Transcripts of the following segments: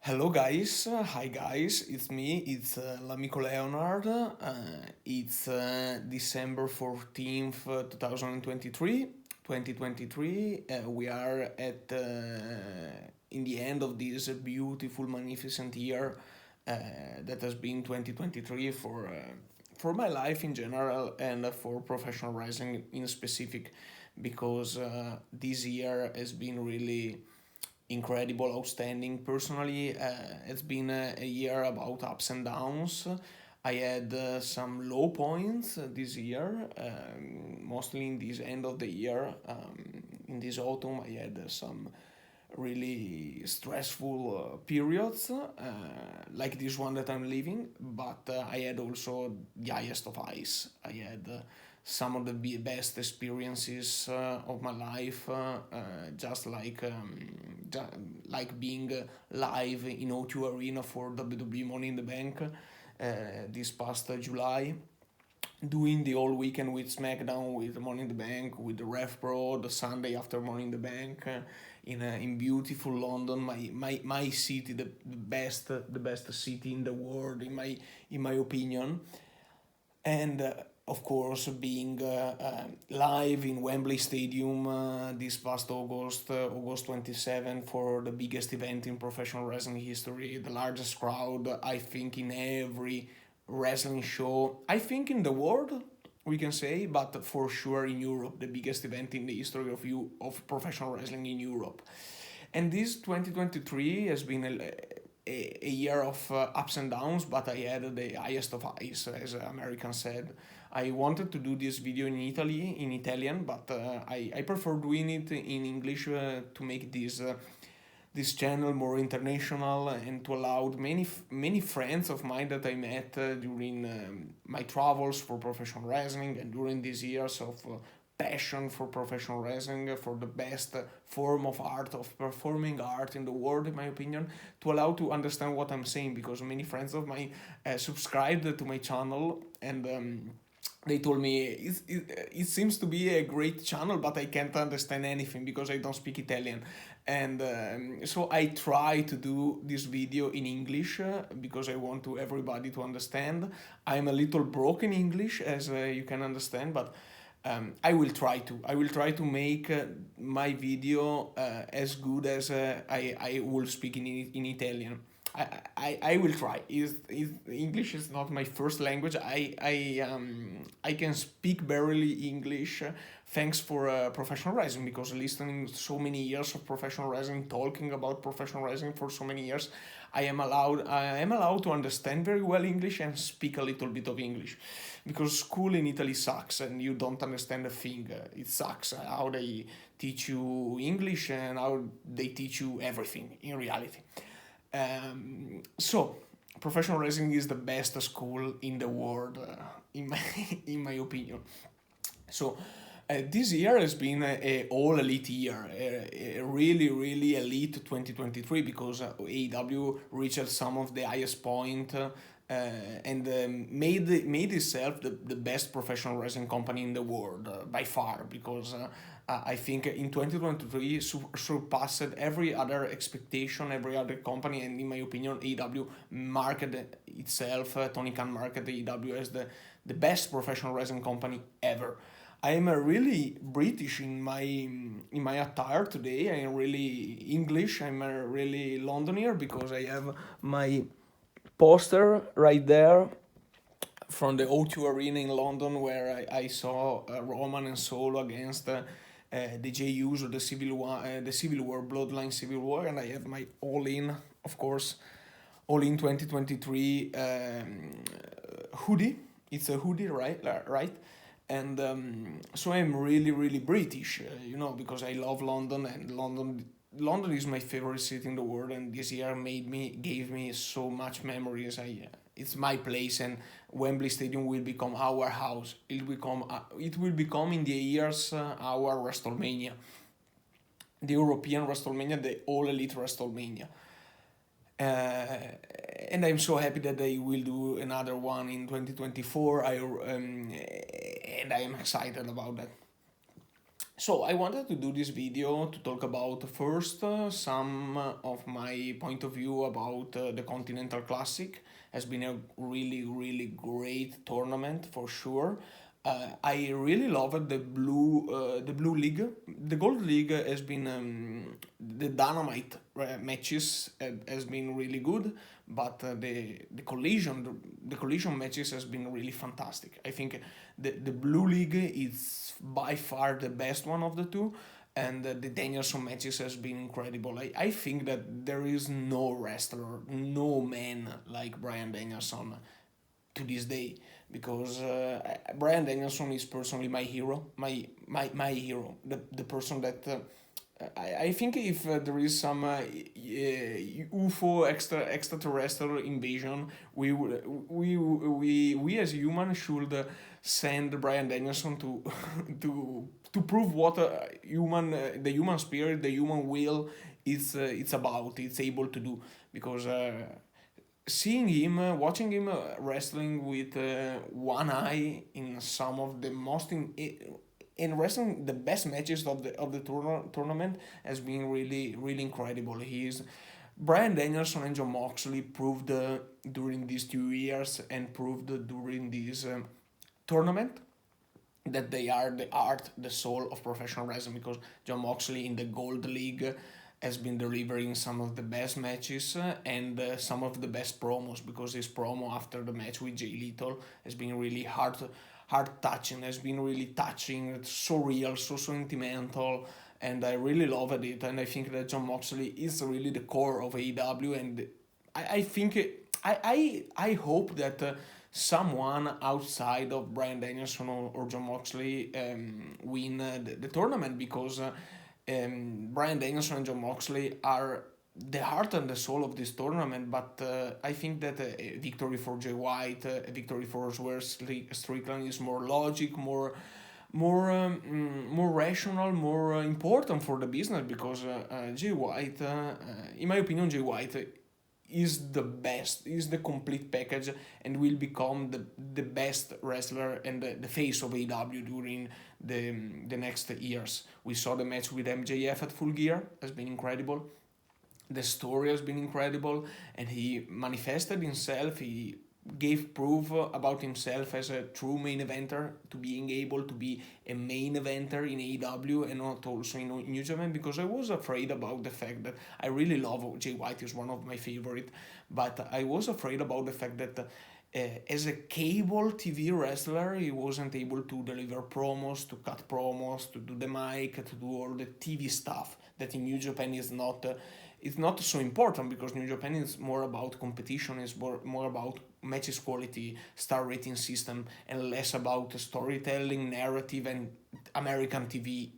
Hello guys, hi guys, it's me, it's l'amico Leonard. It's December 14th, 2023. 2023, we are in the end of this beautiful, magnificent year that has been 2023 for my life in general and for professional wrestling in specific because this year has been really incredible, outstanding. Personally, it's been a year about ups and downs. I had some low points this year, mostly in this end of the year. In this autumn, I had some really stressful periods, like this one that I'm living, but I had also the highest of highs. I had some of the best experiences of my life, just like being live in O2 Arena for WWE Money in the Bank this past July, doing the whole weekend with SmackDown, with Money in the Bank, with the Ref Pro, the Sunday after Money in the Bank, in beautiful London, my city, the best city in the world in my opinion, and of course being live in Wembley Stadium this past August 27 for the biggest event in professional wrestling history, the largest crowd I think in every wrestling show, I think in the world we can say, but for sure in Europe, the biggest event in the history of professional wrestling in Europe. And this 2023 has been a year of ups and downs, but I had the highest of highs, as Americans said. I wanted to do this video in Italian, but I prefer doing it in English to make this channel more international and to allow many friends of mine that I met during my travels for professional wrestling and during these years of passion for professional wrestling, for the best form of art, of performing art in the world, in my opinion, to allow to understand what I'm saying, because many friends of mine subscribed to my channel, and they told me it seems to be a great channel, but I can't understand anything because I don't speak Italian. And so I try to do this video in English because I want to everybody to understand. I'm a little broken English, as you can understand, but I will try to make my video as good as I will speak in Italian. I will try. English is not my first language. I can speak barely English, thanks for professional wrestling, because listening so many years of professional wrestling, talking about professional wrestling for so many years, I am allowed to understand very well English and speak a little bit of English, because school in Italy sucks and you don't understand a thing. It sucks how they teach you English and how they teach you everything in reality. So, professional wrestling is the best school in the world, in my in my opinion. So, this year has been a all elite year, a really really elite 2023, because AEW reached some of the highest point. And made itself the best professional wrestling company in the world by far, because I think in 2023 surpassed every other expectation, every other company, and in my opinion, AEW marketed itself, Tony Khan marketed AEW as the best professional wrestling company ever. I am really British in my attire today. I am really English. I'm a really Londoner because I have my poster right there from the O2 Arena in London, where I saw Roman and Solo against the JUs, or the Civil War, Bloodline Civil War, and I have my All In, of course, All In 2023 hoodie. It's a hoodie, right? Right. And so I'm really, really British, because I love London, and London is my favorite city in the world, and this year gave me so much memories. It's my place, and Wembley Stadium will become our house. It will become in the years our WrestleMania, the European WrestleMania, the All Elite WrestleMania. And I'm so happy that they will do another one in 2024. And I am excited about that. So I wanted to do this video to talk about first some of my point of view about the Continental Classic. Has been a really great tournament for sure. I really loved the blue league. The gold league has been the dynamite matches has been really good, but the collision matches has been really fantastic. I think the blue league is by far the best one of the two, and the Danielson matches has been incredible. I think that there is no wrestler, no man like Brian Danielson to this day, because Brian Danielson is personally my hero, my hero, the person that I think if there is some UFO extraterrestrial invasion, we as humans should send Brian Danielson to to prove what the human spirit, the human will is it's about, it's able to do, because seeing him, watching him wrestling with one eye in some of the most in wrestling the best matches of the tournament has been really incredible. He's Brian Danielson and John Moxley proved during these 2 years and proved during this tournament that they are the art, the soul of professional wrestling, because John Moxley in the Gold League has been delivering some of the best matches and some of the best promos, because his promo after the match with Jay Lethal has been really hard touching, has been really touching, it's so real, so sentimental, and I really loved it. And I think that John Moxley is really the core of AEW, and I think I hope that someone outside of Brian Danielson or John Moxley win the tournament, because Brian Danielson and John Moxley are the heart and the soul of this tournament. But I think that a victory for Jay White, a victory for Strickland is more logic, more rational, more important for the business, because Jay White, in my opinion, Jay White is the best, is the complete package, and will become the best wrestler and the face of AEW during the next years. We saw the match with MJF at Full Gear, has been incredible. The story has been incredible, and he manifested himself. He gave proof about himself as a true main eventer, to being able to be a main eventer in AEW and not also in New Japan, because I was afraid about the fact that I really love Jay White, is one of my favorite, but I was afraid about the fact that as a cable TV wrestler, he wasn't able to deliver promos, to cut promos, to do the mic, to do all the TV stuff that in New Japan is not. It's not so important, because New Japan is more about competition, is more about matches quality, star rating system, and less about storytelling, narrative, and American TV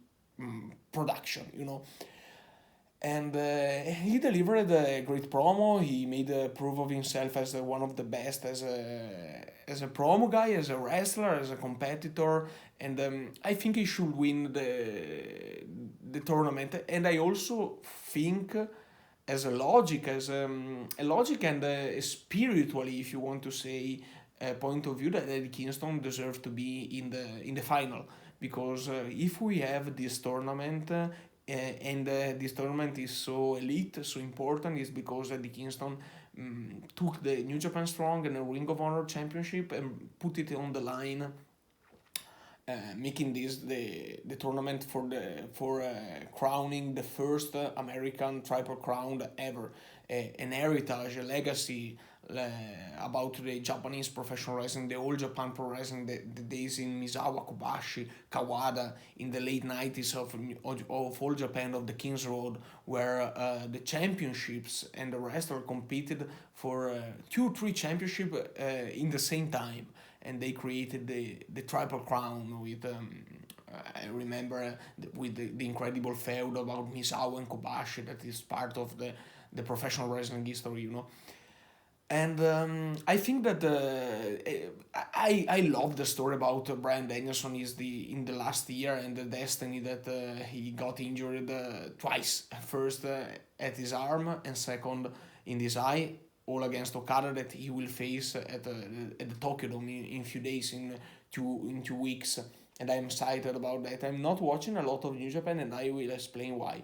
production, you know. And he delivered a great promo. He made a proof of himself as one of the best, as a promo guy, as a wrestler, as a competitor, and I think he should win the tournament. And I also think, as a logic and spiritually, if you want to say, point of view, that Eddie Kingston deserves to be in the final, because if we have this tournament. And this tournament is so elite, so important, is because Eddie Kingston took the New Japan Strong and the Ring of Honor Championship and put it on the line, making this the tournament for crowning the first American Triple Crown ever, an heritage, a legacy about the Japanese professional wrestling, the old Japan pro wrestling, the days in Misawa, Kobashi, Kawada, in the late 90s of All Japan, of the King's Road, where the championships and the wrestler competed for 2-3 championships in the same time, and they created the Triple Crown with. I remember with the incredible feud about Misawa and Kobashi, that is part of the professional wrestling history, you know. And I think that I love the story about Brian Danielson is in the last year, and the destiny that he got injured twice. First at his arm, and second in his eye, all against Okada, that he will face at the Tokyo Dome in few days, in 2 weeks. and I'm excited about that. I'm not watching a lot of New Japan, and I will explain why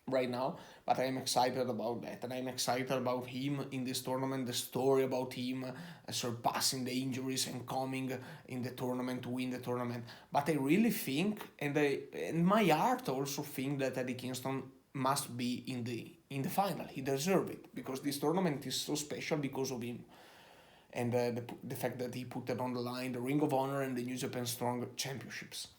right now, but I'm excited about that, and I'm excited about him in this tournament, the story about him surpassing the injuries and coming in the tournament to win the tournament. But I really think, and my heart also think that Eddie Kingston must be in the final. He deserves it because this tournament is so special because of him, and the fact that he put it on the line, the Ring of Honor and the New Japan Strong Championships.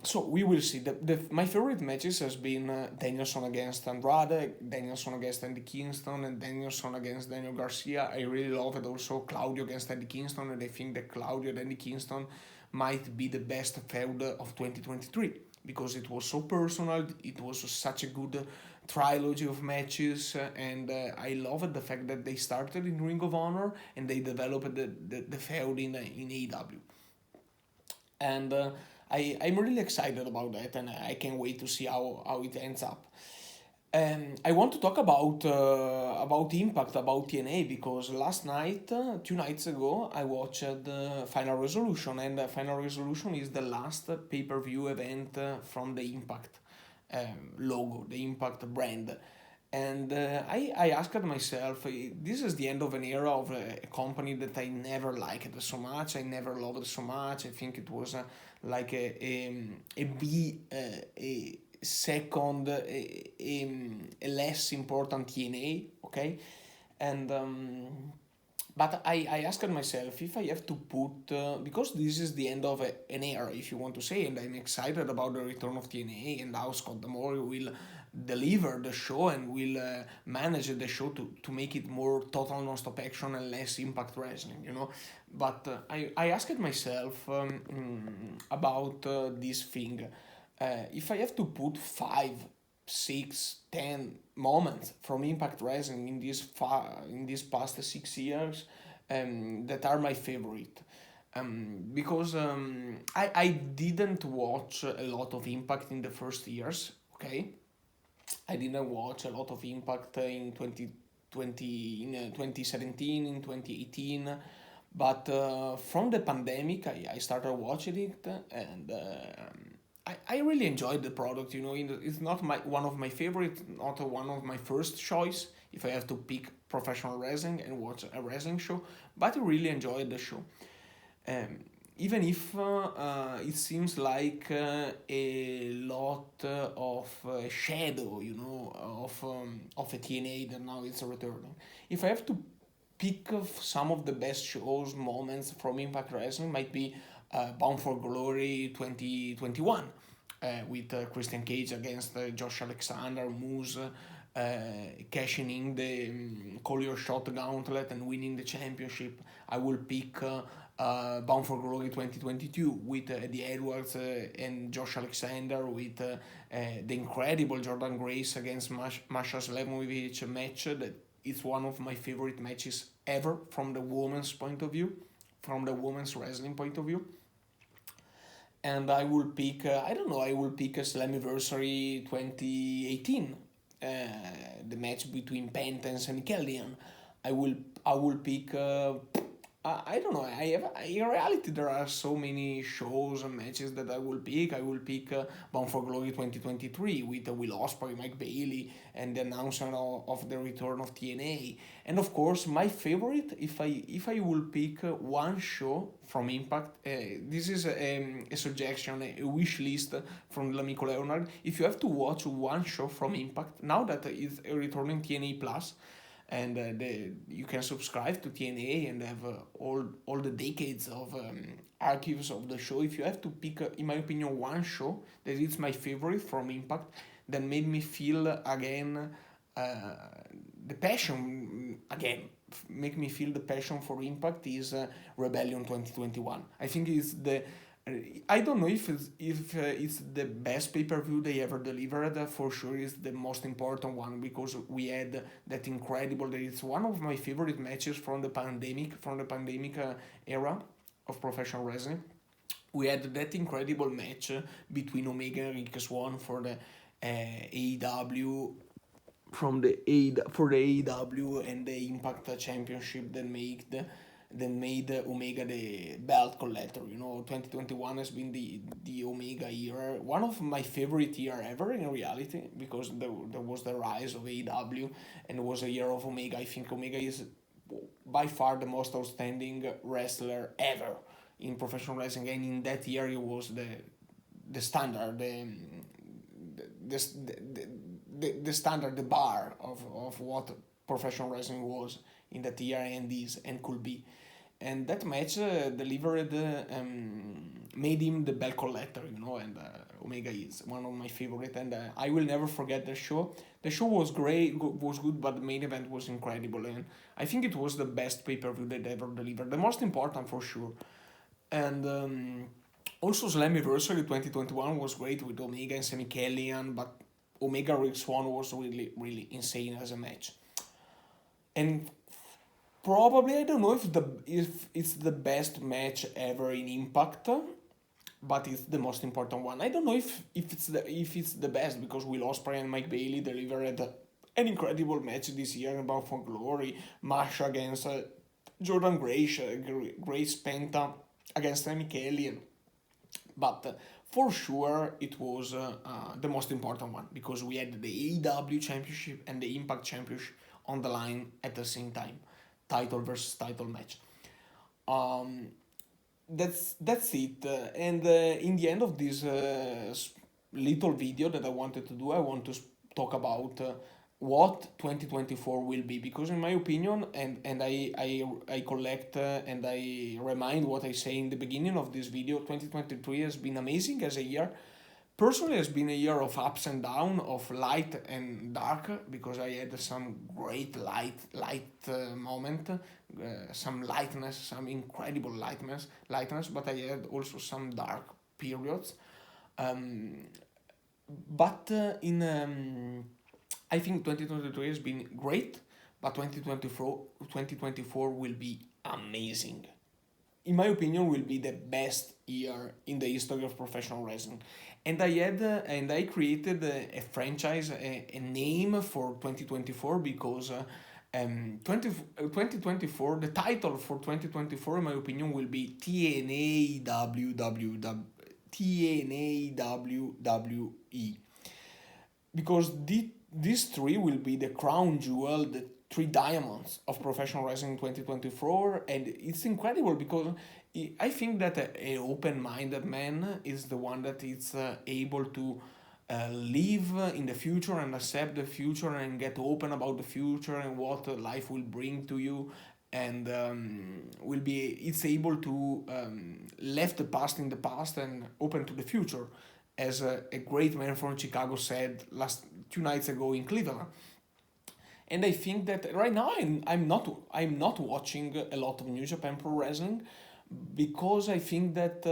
So we will see. My favorite matches has been Danielson against Andrade, Danielson against Andy Kingston, and Danielson against Daniel Garcia. I really love it also Claudio against Andy Kingston, and I think that Claudio and Andy Kingston might be the best feud of 2023 because it was so personal. It was such a good trilogy of matches, and I loved the fact that they started in Ring of Honor and they developed the feud in AEW. And I'm really excited about that, and I can't wait to see how it ends up. I want to talk about Impact, about TNA, because last night, 2 nights ago, I watched Final Resolution, and Final Resolution is the last pay-per-view event from the Impact logo, the Impact brand. And I asked myself, this is the end of an era of a company that I never liked so much, I never loved so much. I think it was like a second, a less important TNA, okay? And but I asked myself if I have to put, because this is the end of an era, if you want to say, and I'm excited about the return of TNA and how Scott D'Amore will deliver the show and will manage the show to make it more total non-stop action and less impact wrestling, you know. But I asked myself about this thing. If I have to put 5, 6, 10 moments from Impact Wrestling in these past 6 years, that are my favorite. Because I didn't watch a lot of Impact in the first years, okay? I didn't watch a lot of Impact in 2020, in 2017, in 2018, but from the pandemic, I started watching it, and I really enjoyed the product. You know, it's not one of my favorite, not one of my first choice if I have to pick professional wrestling and watch a wrestling show, but I really enjoyed the show. Um, Even if it seems like a lot of shadow, you know, of a TNA that now it's returning. If I have to pick of some of the best shows, moments from Impact Wrestling, might be Bound for Glory 2021 with Christian Cage against Josh Alexander, Moose. Cashing in the Call Your Shot gauntlet and winning the championship. I will pick Bound for Glory 2022 with Eddie Edwards and Josh Alexander, with the incredible Jordan Grace against Masha Slamovich match. That is one of my favorite matches ever from the women's point of view, from the women's wrestling point of view. And I will pick, I don't know, I will pick a Slammiversary 2018, uh, the match between Penta and Sammy Callihan. I will I will pick. I don't know. In reality there are so many shows and matches that I will pick. I will pick Bound for Glory 2023 with Will Ospreay, Mike Bailey, and the announcement of the return of TNA. And of course, my favorite, if I will pick one show from Impact, this is a suggestion, a wish list from L'Amico Leonard. If you have to watch one show from Impact, now that it's returning TNA Plus, and you can subscribe to TNA and have all the decades of archives of the show. If you have to pick, in my opinion, one show that is my favorite from Impact, that made me feel again uh, the passion again, make me feel the passion for Impact, is Rebellion 2021. I think it's the I don't know if it's the best pay per view they ever delivered. For sure, it's the most important one because we had that incredible. It's one of my favorite matches from the pandemic era of professional wrestling. We had that incredible match between Omega and Rick Swan for the AEW, for the AEW and the Impact Championship that made. that made Omega the belt collector. 2021 has been the Omega year, one of my favorite year ever in reality, because there was the rise of AEW, and it was a year of Omega. I think Omega is by far the most outstanding wrestler ever in professional wrestling, and in that year it was the standard, the standard, the bar of what professional wrestling was in that year and is and could be. And that match delivered, made him the bell collector, and Omega is one of my favorite, and I will never forget the show. The show was great, was good, but the main event was incredible, and I think it was the best pay-per-view that ever delivered, the most important for sure. And also Slammiversary 2021 was great with Omega and Sami Callihan, but Omega Rick Swan was really, really insane as a match. And probably, I don't know if it's the best match ever in Impact, but it's the most important one. I don't know if it's the best, because Will Ospreay and Mike Bailey delivered an incredible match this year in Bound for Glory. Masha against Jordan Grace, Grace Penta against Sami Callihan. But for sure, it was the most important one, because we had the AEW Championship and the Impact Championship on the line at the same time. Title versus title match. That's it. And in the end of this little video that I wanted to do, I want to talk about what 2024 will be, because in my opinion, and I collect and I remind what I say in the beginning of this video, 2023 has been amazing as a year. Personally, it's been a year of ups and downs, of light and dark, because I had some great light moment, some lightness, some incredible lightness, but I had also some dark periods. But I think 2023 has been great, but 2024 will be amazing. In my opinion, will be the best year in the history of professional wrestling. And I created a franchise, a name for 2024, because 2024, the title for 2024, in my opinion, will be TNA WWE. Because these three will be the crown jewel, the three diamonds of professional wrestling in 2024, and it's incredible, because I think that an open-minded man is the one that is able to live in the future and accept the future and get open about the future and what life will bring to you, and it's able to left the past in the past and open to the future, as a great man from Chicago said last 2 nights ago in Cleveland. And I think that right now I'm not watching a lot of New Japan Pro Wrestling, because I think that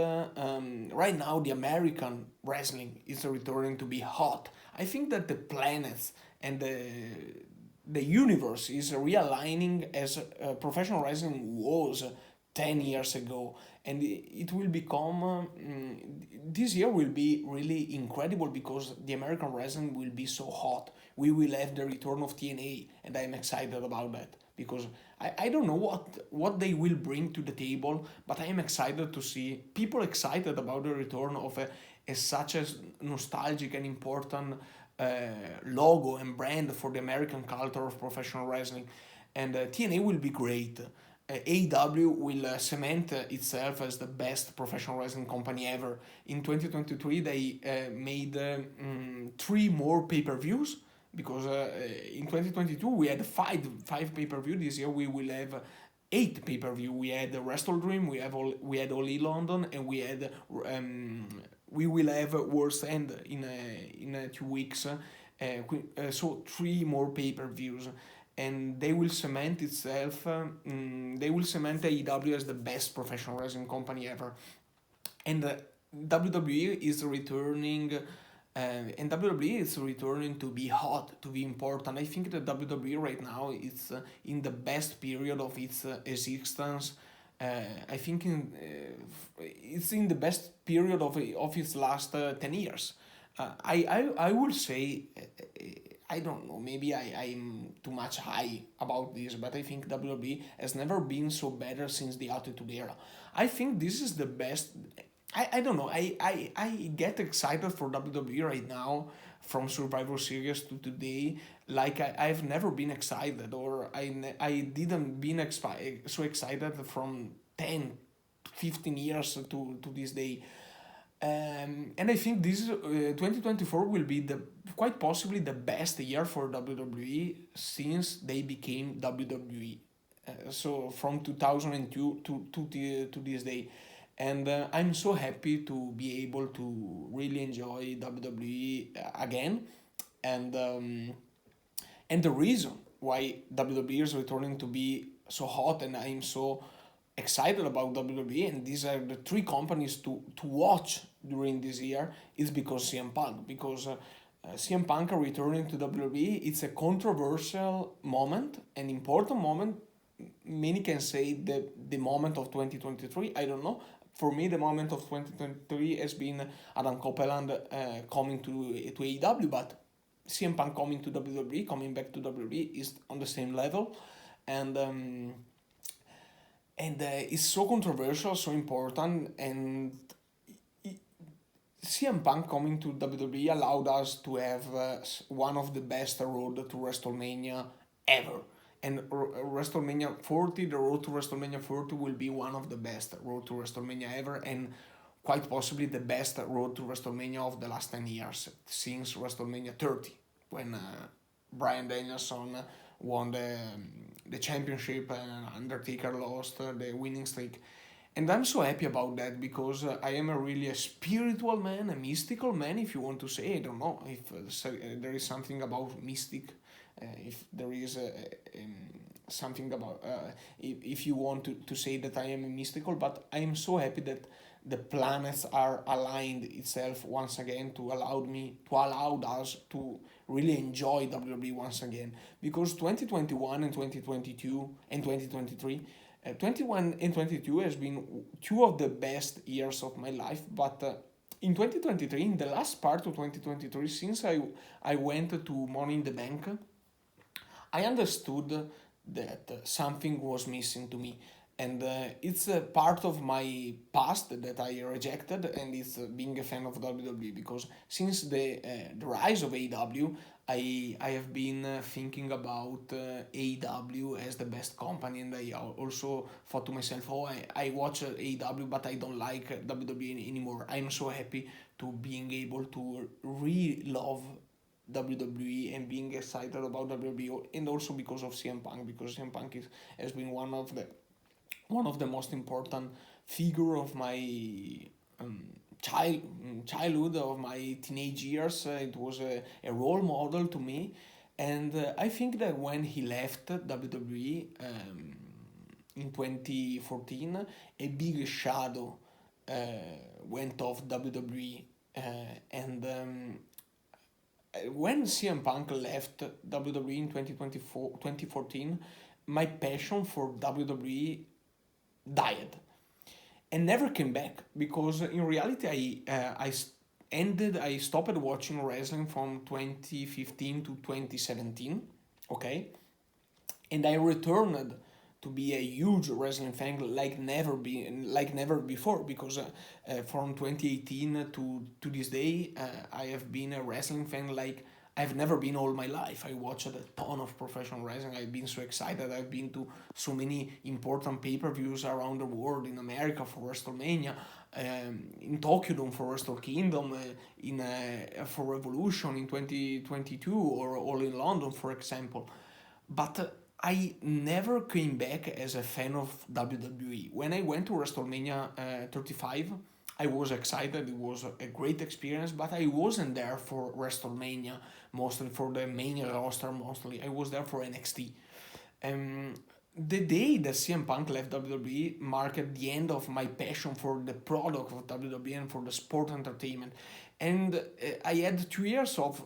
right now the American wrestling is returning to be hot. I think that the planets and the universe is realigning as professional wrestling was 10 years ago, and it will become this year will be really incredible, because the American wrestling will be so hot. We will have the return of TNA, and I'm excited about that, because I don't know what they will bring to the table, but I am excited to see people excited about the return of such a nostalgic and important logo and brand for the American culture of professional wrestling. And TNA will be great. AEW will cement itself as the best professional wrestling company ever. In 2023, they made 3 more pay-per-views, because in 2022 we had 5 pay-per-view. This year we will have 8 pay-per-view. We had Wrestle Dream, we had All In London, and we will have World's End in 2 weeks. So 3 more pay-per-views, and they will cement itself. They will cement AEW as the best professional wrestling company ever, and WWE is returning. And WWE is returning to be hot, to be important. I think that WWE right now is in the best period of its existence. I think it's in the best period of its last 10 years. I will say, I don't know, maybe I'm too much high about this, but I think WWE has never been so better since the Attitude Era. I think this is the best. I don't know. I get excited for WWE right now from Survivor Series to today. Like I've never been excited, or I didn't been so excited from 10, 15 years to this day. And I think this 2024 will be the quite possibly the best year for WWE since they became WWE. So from 2002 to this day, and I'm so happy to be able to really enjoy WWE again, and the reason why WWE is returning to be so hot and I'm so excited about WWE, and these are the three companies to watch during this year, is because CM Punk. Because CM Punk returning to WWE, it's a controversial moment, an important moment. Many can say the moment of 2023. I don't know. For me, the moment of 2023 has been Adam Copeland coming to AEW, but CM Punk coming to WWE, coming back to WWE is on the same level, and it's so controversial, so important, and CM Punk coming to WWE allowed us to have one of the best road to WrestleMania ever. And WrestleMania 40, the road to WrestleMania 40 will be one of the best road to WrestleMania ever, and quite possibly the best road to WrestleMania of the last 10 years, since WrestleMania 30, when Bryan Danielson won the championship and Undertaker lost the winning streak. And I'm so happy about that because I am a spiritual man, a mystical man, if you want to say. I don't know if there is something about mystic, if there is something about, if you want to say that I am a mystical, but I am so happy that the planets are aligned itself once again to allow us to really enjoy WWE once again, because 2021 and 2022 and 2023, 21 and 22 has been two of the best years of my life, but in 2023, in the last part of 2023, since I went to Money in the Bank, I understood that something was missing to me, and it's a part of my past that I rejected, and it's being a fan of WWE, because since the rise of AEW, I have been thinking about AEW as the best company, and I also thought to myself, oh, I watch AEW, but I don't like WWE anymore. I'm so happy to being able to re-love WWE and being excited about WWE, and also because of CM Punk, because CM Punk has been one of the most important figure of my childhood, of my teenage years. It was a role model to me, and I think that when he left WWE in 2014, a big shadow went off WWE, and when CM Punk left WWE in 2014, my passion for WWE died and never came back, because in reality I stopped watching wrestling from 2015 to 2017, okay, and I returned to be a huge wrestling fan like never before, because from 2018 to this day, I have been a wrestling fan like I've never been all my life. I watched a ton of professional wrestling. I've been so excited. I've been to so many important pay-per-views around the world, in America for WrestleMania, in Tokyo Dome for Wrestle Kingdom, for Revolution in 2022, or All in London, for example. But I never came back as a fan of WWE. When I went to WrestleMania 35, I was excited. It was a great experience, but I wasn't there for WrestleMania, mostly for the main roster. Mostly, I was there for NXT. The day that CM Punk left WWE marked the end of my passion for the product of WWE and for the sport entertainment. And I had 2 years of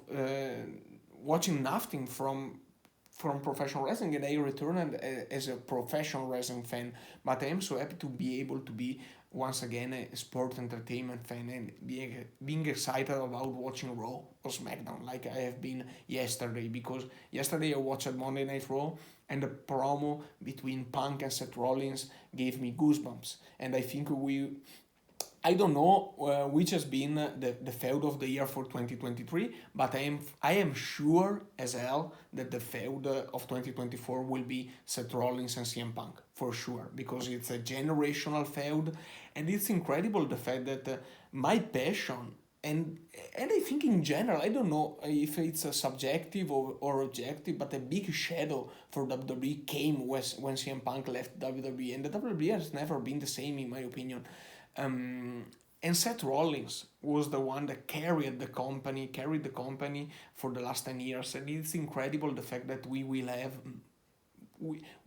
watching nothing from professional wrestling, and I returned as a professional wrestling fan. But I am so happy to be able to be once again a sport entertainment fan and being excited about watching Raw or SmackDown like I have been yesterday, because yesterday I watched Monday Night Raw and the promo between Punk and Seth Rollins gave me goosebumps. And I think I don't know which has been the feud of the year for 2023, but I am sure as hell that the feud of 2024 will be Seth Rollins and CM Punk for sure, because it's a generational feud, and it's incredible the fact that my passion and I think in general, I don't know if it's a subjective or objective, but a big shadow for WWE came when CM Punk left WWE, and the WWE has never been the same in my opinion. Um, and Seth Rollins was the one that carried the company for the last 10 years, and it's incredible the fact that we will have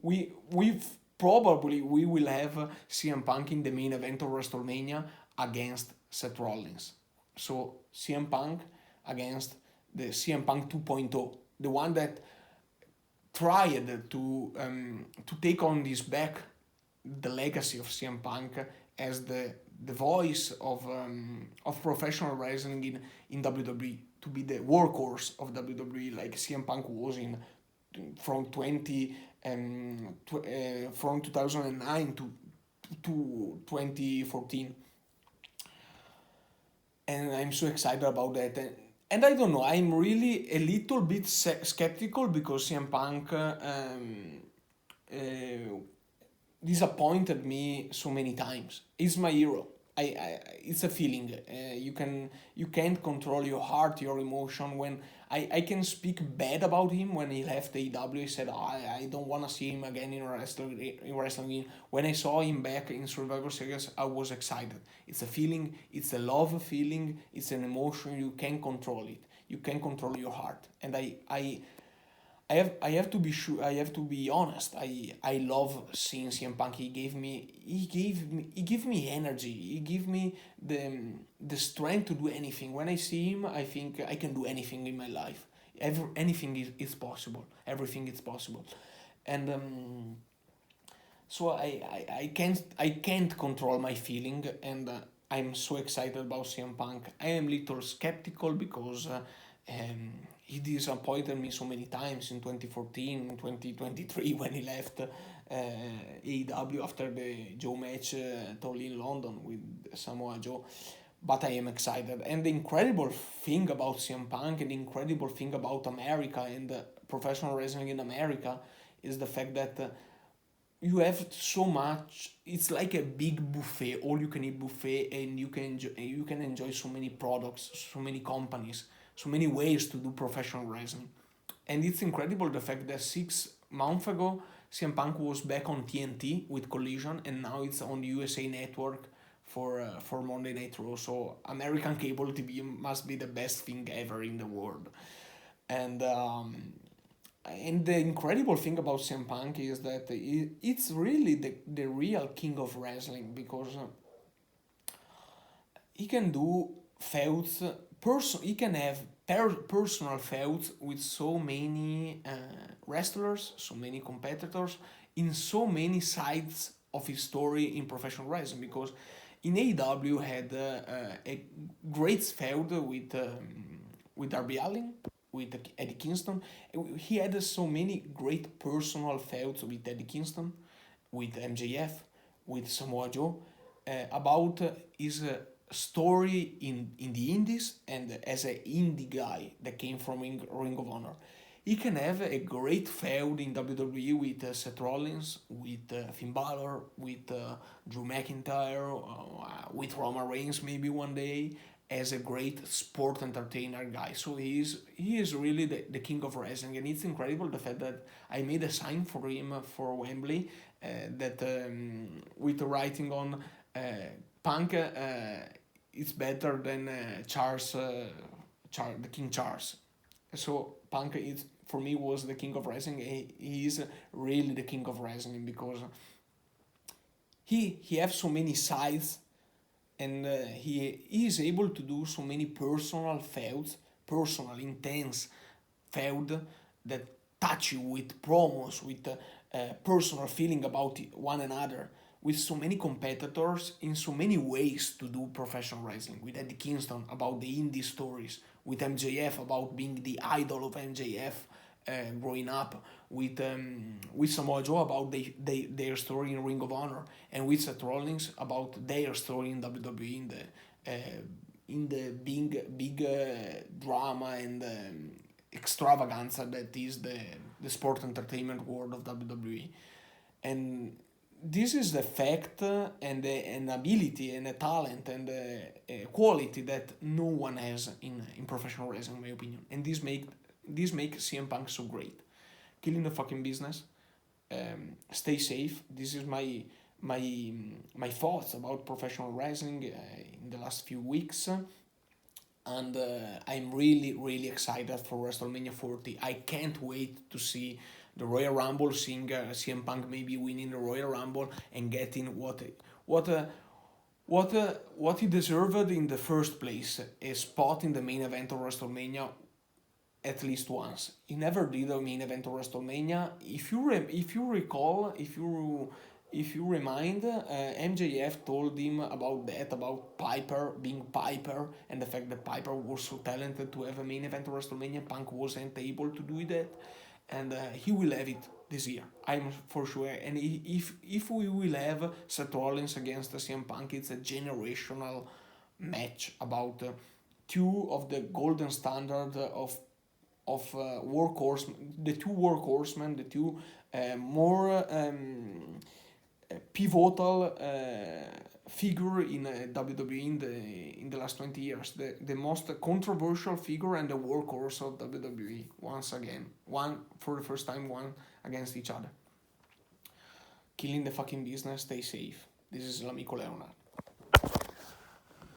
we've probably we will have CM Punk in the main event of WrestleMania against Seth Rollins. So CM Punk against the CM Punk 2.0, the one that tried to take on this back the legacy of CM Punk as the voice of professional wrestling in WWE, to be the workhorse of WWE like CM Punk was in from 2009 to 2014. And I'm so excited about that. And I don't know, I'm really a little bit skeptical because CM Punk uh, disappointed me so many times. He's my hero. It's a feeling. You can't control your heart, your emotion. When I can speak bad about him when he left AEW. He said, I don't want to see him again in wrestling. When I saw him back in Survivor Series, I was excited. It's a feeling. It's a love feeling. It's an emotion. You can't control it. You can control your heart. And I have to be sure. I have to be honest. I love seeing CM Punk. He gave me energy. He gave me the strength to do anything. When I see him, I think I can do anything in my life. Anything is possible. Everything is possible, and so I can't control my feeling, and I'm so excited about CM Punk. I am little skeptical because he disappointed me so many times in 2014, 2023 when he left AEW after the Joe match told in London with Samoa Joe. But I am excited, and the incredible thing about CM Punk and the incredible thing about America and professional wrestling in America is the fact that you have so much. It's like a big buffet, all you can eat buffet, and you can enjoy so many products, so many companies, so many ways to do professional wrestling. And it's incredible the fact that 6 months ago CM Punk was back on TNT with Collision, and now it's on the USA Network for Monday Night Raw. So American cable TV must be the best thing ever in the world. And and the incredible thing about CM Punk is that it's really the real king of wrestling, because he can do feuds. He can have personal feuds with so many wrestlers, so many competitors, in so many sides of his story in professional wrestling. Because in AEW had a great feud with Darby Allin, with Eddie Kingston. He had so many great personal feuds with Eddie Kingston, with MJF, with Samoa Joe, about his story in the indies and as an indie guy that came from Ring of Honor. He can have a great feud in WWE with Seth Rollins, with Finn Balor, with Drew McIntyre, with Roman Reigns maybe one day, as a great sport entertainer guy. So he is really the king of wrestling, and it's incredible the fact that I made a sign for him for Wembley, that with the writing on Punk. It's better than the King Charles. So Punk is, for me, was the king of wrestling. He is really the king of wrestling because he has so many sides, and he is able to do so many personal feuds, personal intense feud that touch you with promos, with personal feeling about one another, with so many competitors in so many ways to do professional wrestling. With Eddie Kingston about the indie stories, with MJF about being the idol of MJF growing up, with Samoa Joe about their story in Ring of Honor, and with Seth Rollins about their story in WWE in the big drama and extravaganza that is the sport entertainment world of WWE. And this is the fact and ability and a talent and a quality that no one has in professional wrestling, in my opinion. And this make CM Punk so great. Killing the fucking business. Stay safe. This is my thoughts about professional wrestling in the last few weeks. And I'm really excited for WrestleMania 40. I can't wait to see the Royal Rumble, seeing CM Punk maybe winning the Royal Rumble and getting what he deserved in the first place, a spot in the main event of WrestleMania at least once. He never did a main event of WrestleMania. If you recall, if you remind, MJF told him about Piper being Piper, and the fact that Piper was so talented to have a main event of WrestleMania. Punk wasn't able to do that, and he will have it this year. I'm for sure. And if we will have Seth Rollins against CM Punk, it's a generational match about two of the golden standard of workhorse, the two workhorsemen, the two more pivotal figure in WWE in the last 20 years, the most controversial figure and the workhorse of WWE once again, one for the first time, one against each other. Killing the fucking business. Stay safe. This is L'Amico Leonard.